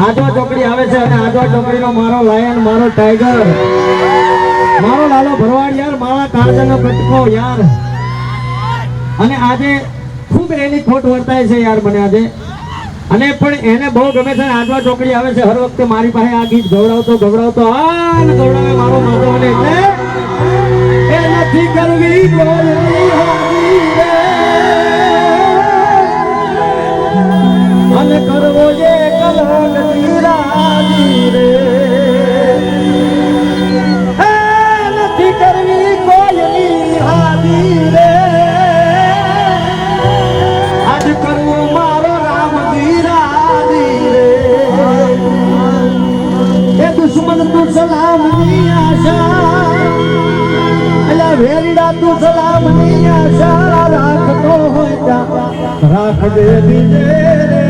આજો ચોકડી આવે છે અને આજો ચોકડીનો મારો લાયન, મારો ટાઈગર, મારો લાલો ભરવાડ યાર, મારા કાળજાનો કટકો યાર. અને આજે ખૂબ એની ખોટ વર્તાય છે યાર મને આજે. અને પણ એને બહુ ગમે છે. આજો ચોકડી આવે છે હર વખતે મારી પાસે આ ગીત ગવડાવતો આ ને ગવડાવે મારો માધવ મને. એટલે એ નથી કરવી કોઈની હોવી રે અને કરવો એ કલંક રાજી રે. નથી કરવી કોઈની હાજી રે આજ કરવું મારો રામજી રાજી રે. એ દુશ્મન તું સલામની આશા અલા વેરીડા તું સલામની આશા રાખતો હોય જા રાખજે બીજે રે.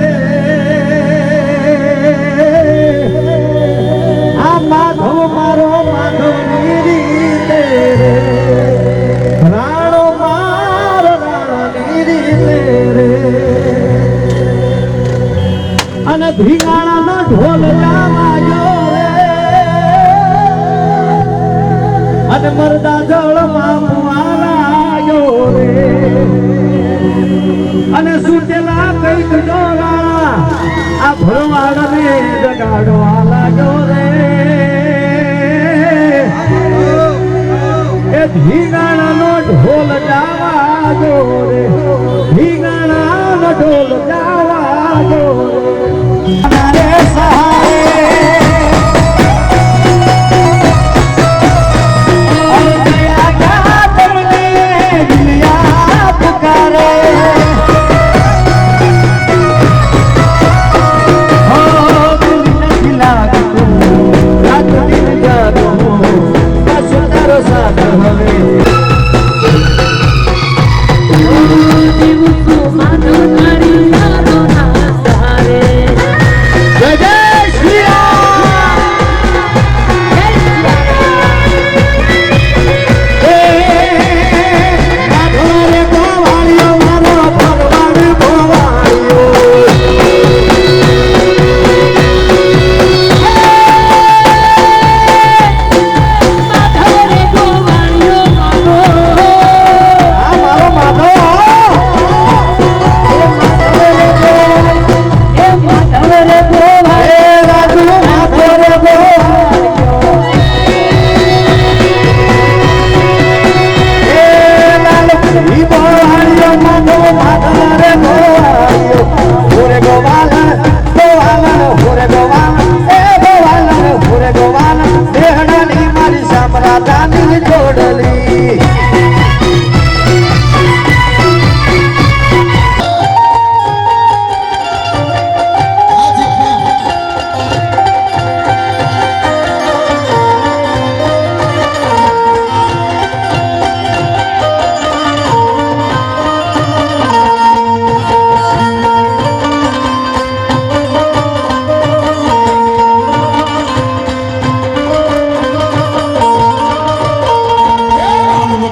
આ માધવ મારો માધવની રીતે રે રાણો મારો રાણાની રીતે રે. અને ધીંગાણાનો ઢોલ જાવાયો રે અને મરદા જળમાં મુવાલાયો રે અને સુટેલા કઈક ડોળા આ ભરવાડને જગાડવા લાગ્યો રે. એ ધીંગાણાનો ઢોલ જાવાજો રે, ધીંગાણાનો ઢોલ જાવાજો રે સહારે.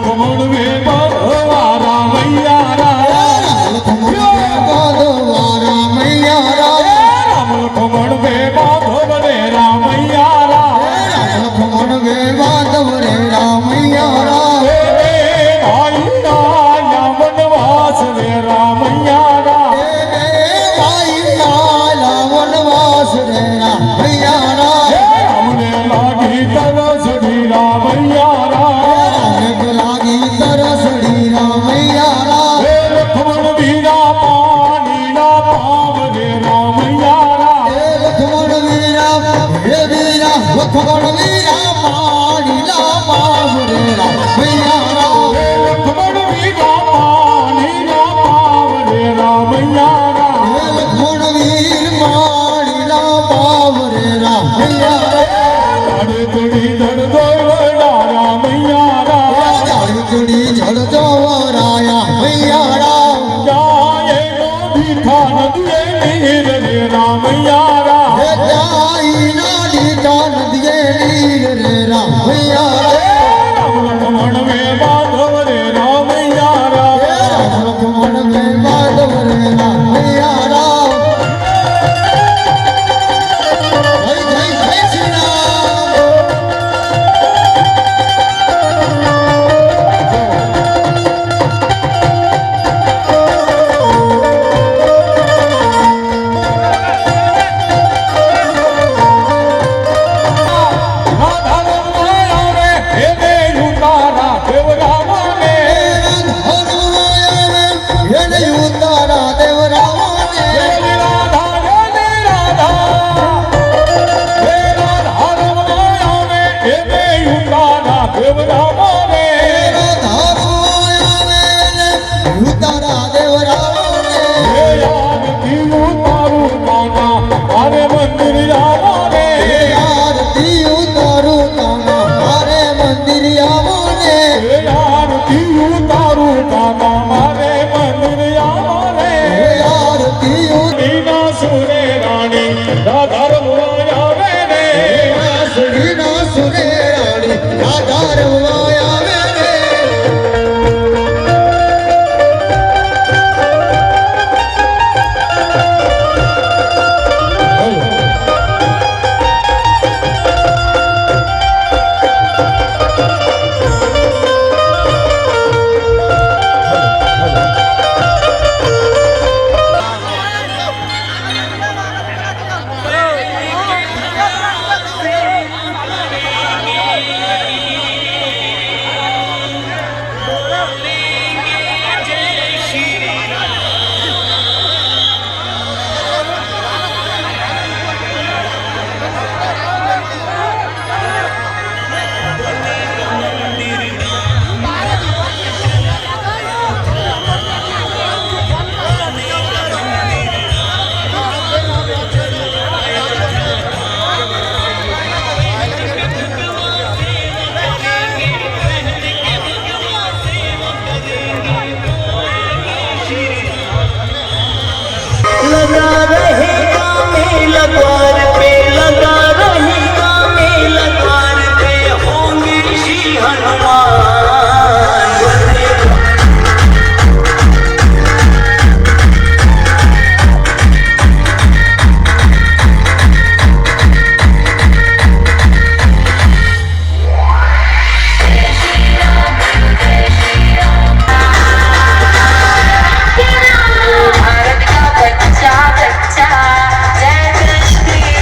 લખમણ વે બાંધવા રામૈયા રામ રામ લખમણ વે બાંધવ રે રામૈયા રામ ભાઈ ના વનવાસ રે રામૈયા રામ રામને લાગી તરસડી રામૈયા રામ લખમણ વીરા પાણીના પાવ રે રામૈયા રામ લખમણ વીરા પાણીના પાવ રે રામૈયા રામ દાડે ચડી ધડધો રામૈયા રામ જાય નો ભીખા નદીએ નીર રે રામૈયા રામ રામ લખમણ વે બાંધવ રે રામૈયા રામ भारत का बच्चा बच्चा जय कृष्ण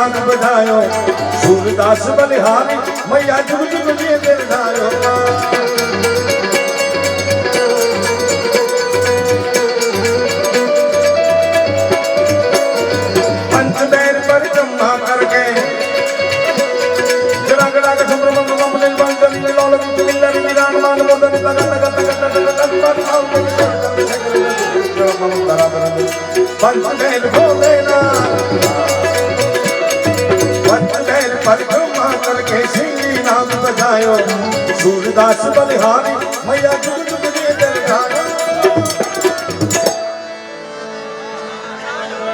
नाम बधायो सूरदास बलिहारी मैया जुग जुग जी दीर्घायो पंचदेव परिक्रमा करके जरागड़ा के संभ्रम मंगम निर्वाण जल मिलोल मिलन विरान मान मोदन तगत तगत तगत तगत आओ पंचदेव भोलेना पंचदेव परिक्रमा करके सिंही नाम बजायो सूरदास बलिहारी मैया जुग जुग जी दीर्घायो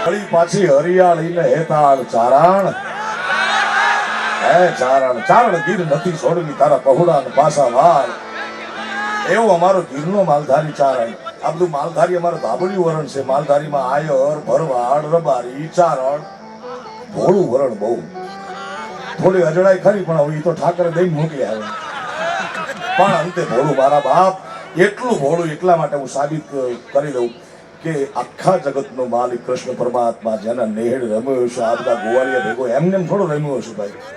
हरी पाछी हरियाળી ને હેતાળ ચારણ હે ચારણ ચારણ ગીર નથી છોડવી તારા પહોળા ને પાસા વાળ એવો અમારો ગીરનો માલધારી ચારણ આ બધું માલધારી અમારો ધાબળિયું વરણ છે માલધારીમાં આયર ભરવાડ રબારી ચારણ ભોળું વરણ બહુ થોડી અજડાઈ ખરી પણ હવે ઈ તો ઠાકરે દઈને મોકલી આવે પણ અંતે ભોળું મારા બાપ એટલું ભોળું એટલા માટે હું સાબિત કરી દઉં કે આખા જગતનો માલિક કૃષ્ણ પરમાત્મા જેના નેહડ રમ્યો છે આ બધા ગોવાળિયા ભેગો એમને થોડો રમ્યો છે ભાઈ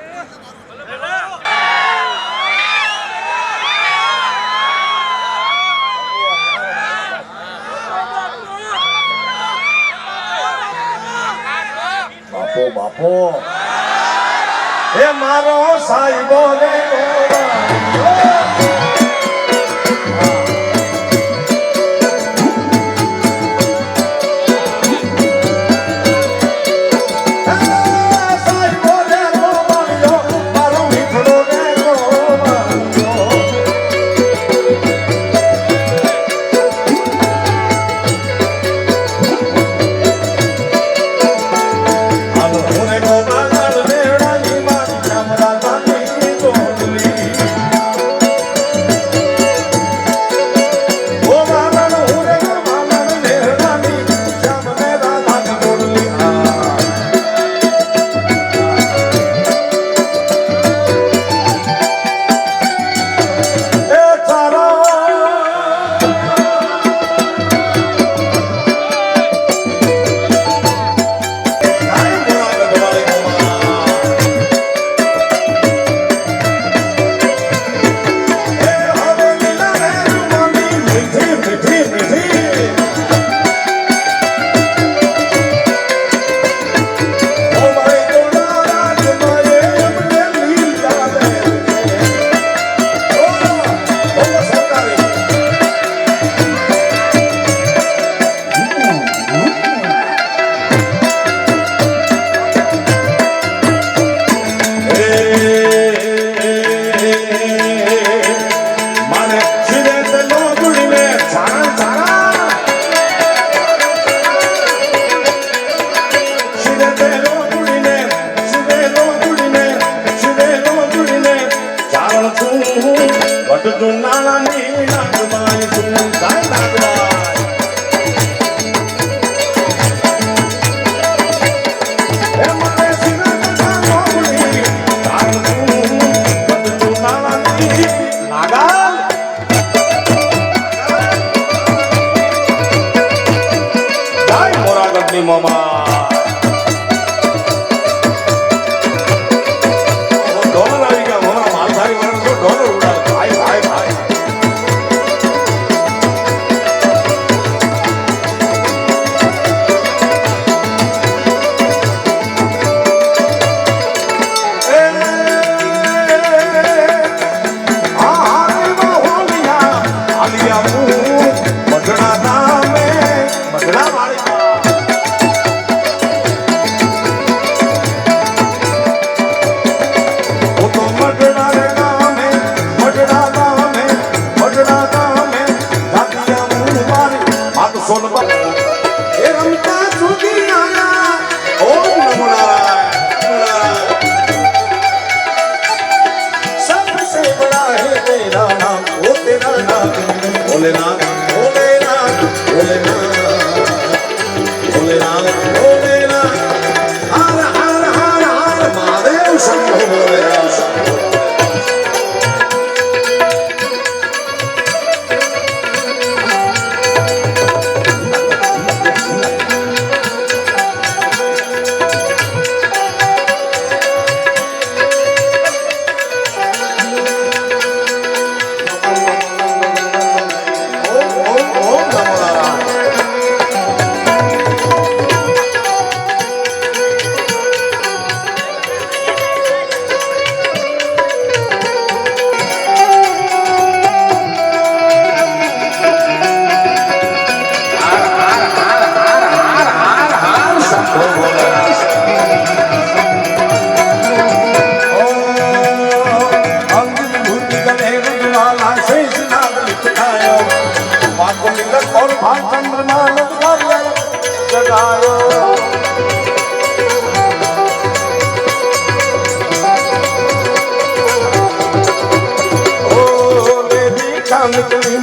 બાપો બાપો એ મારો સાહેબો રે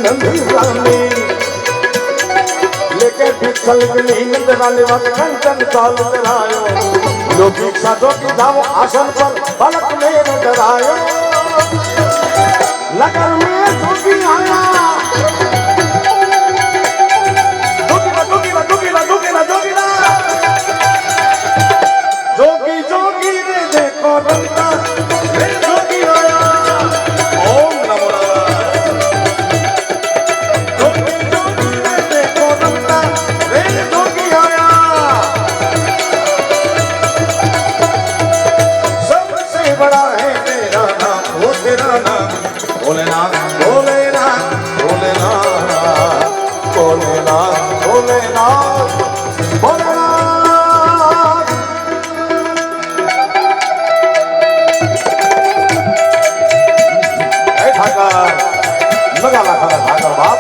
नंदरानी लेके विठल की नंदरानी वक्त कंचन चालू करायो जो भिक्षा जो की जाओ आसन पर बालक में डरायो नगर में जोगी आया जोगी जोगी रे देखो रंगा रे जोगी आया ओम नमो जोगी जोगी रे देखो रंगा रे जोगी आया सबसे बड़ा है तेरा नाम वो तेरा नाम भोलेनाथ भोलेनाथ भोलेनाथ भोलेनाथ भोलेनाथ भोलेनाथ लगा ला खाकर बाप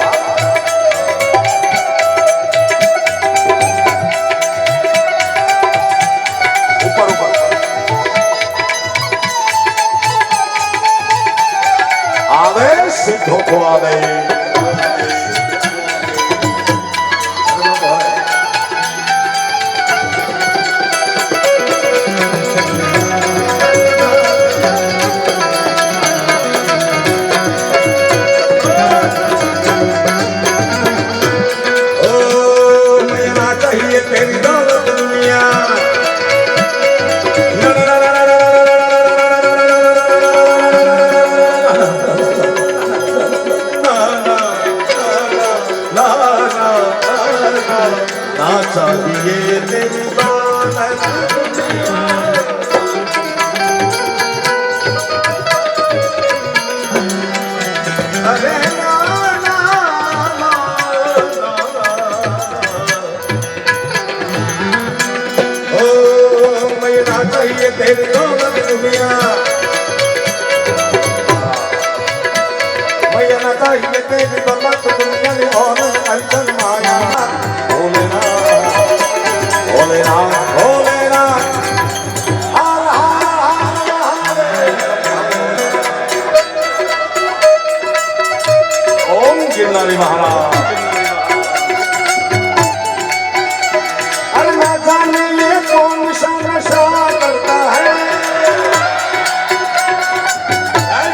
ऊपर ऊपर आदेश सिद्धों को आदेश तेरी दौलत दुनिया ना चाहिए तेरी दौलत अरे चाहिए तेरी दौलत दुनिया मैया ना चाहिए तेरी दौलत दुनिया और अंचल माया भोलेनाथ भोलेनाथ भोलेनाथ हर हर ओम गिरनारी महाराज अरे ना जाने ये कौन सा नशा करता है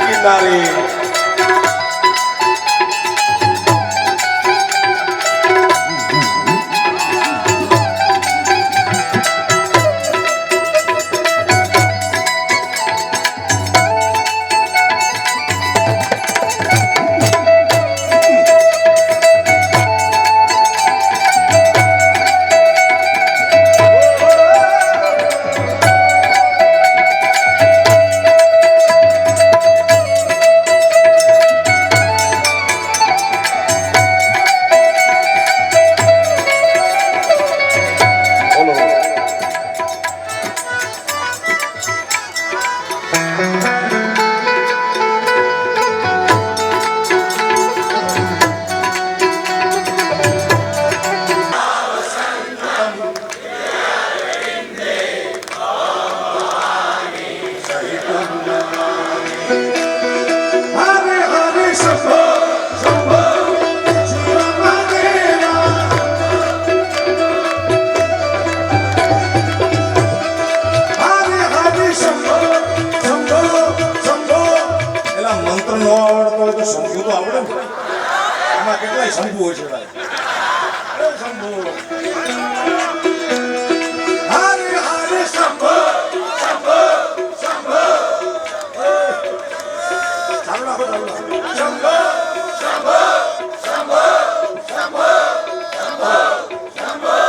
गिरनारी શંભુ તો આવડે ને એમાં કેટલાય શંભુ હોય છે ભાઈ શંભુ